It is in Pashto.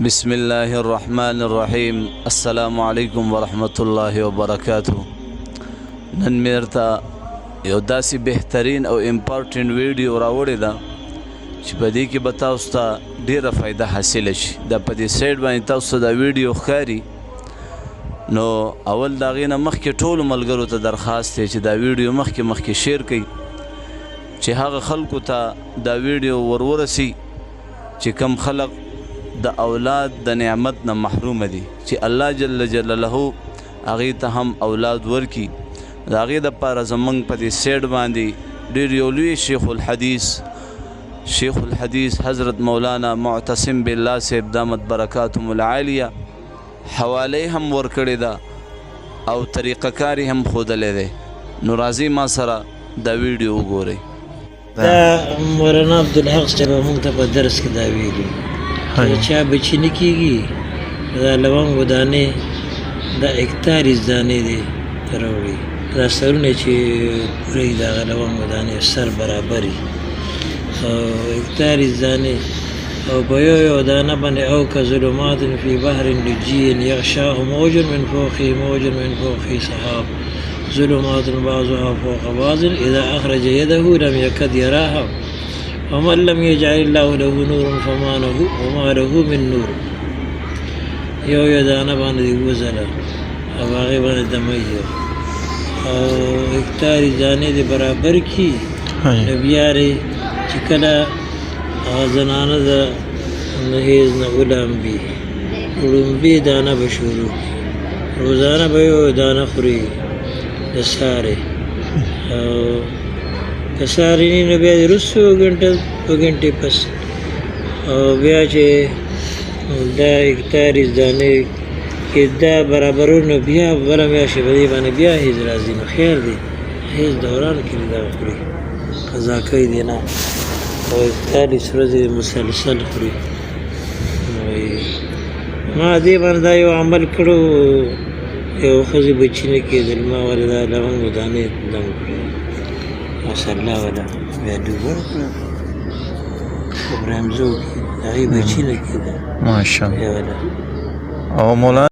بسم الله الرحمن الرحیم. السلام علیکم ورحمت الله وبرکاتہ. نن میرته یو داسې بهترین او امپورټنټ ویډیو راوړې ده چې په دې کې به تاسو ته ډېره فایده حاصله شي. دا په دې سایډ باندې تاسو ته دا ویډیو ښکاري. نو اول د هغې نه مخکې ټولو ملګرو ته درخواست دی چې دا ویډیو مخکې شیر کړئ چې هغه خلکو ته دا ویډیو ورورسي چې کم خلک د اولاد د نعمت نه محروم دي، چې الله جل جلاله هغې ته هم اولاد ورکي. د هغې دپاره زموږ په دې سایډ باندې ډېر یو لوی شیخ الحدیث حضرت مولانا معتصم بالله صاحب دامت برکاتهم العالیه حواله هم ورکړې ده او طریقه کار هم ښودلی دی. نو راځئ ما سره دا ویډیو وګورئ. دا مولانا عبدالحق صاحب موږ ته په درس کې دا ویلي چې چا بچي نه کېږي دا لونګو دانې دا 41 دانې دي راوړي. دا سرونه چې پوره وي د هغه لونګو دانې سر برابر وي 41 دانې او په یو دانه باندې او کظلمات فی بحر لجی یغشاه موج من فوقه موج من فوقه سحاب ظلمات بعضها فوق بعض اذا اخرج يده لم يكد يراها ومن لم يجعل الله له نور فما له من نور. یو دانه باندې وزله او هغې باندې دمیږي او 41 دانې د برابر کي. نو بیا چې کله هغه زنانه د نهیز نه ولامبي ړومبي دانه به شروع کړي. روزانه به یو دانه خوري د سارې او که سارې نه بیا د وروستو غنټې پس او بیا چې دا 41 دانې کې دا برابرونه بیا بله میاشتې په دې باندې بیا هیز راځي. نو خیر دی هیز دوران کې دا خوري قضا کوي دی نه او 41 ورځې مسلسل خوري. ما دې باندې دا یو عمل کړو یو ښځې بچي نه کېدل ما ولې دا لونګو دانې دم کړې ماشاءالله ولا بیا ډوبه کړه په برمزو کې هغې بچي نه کېدل ماشاءالله. ولا او مولانا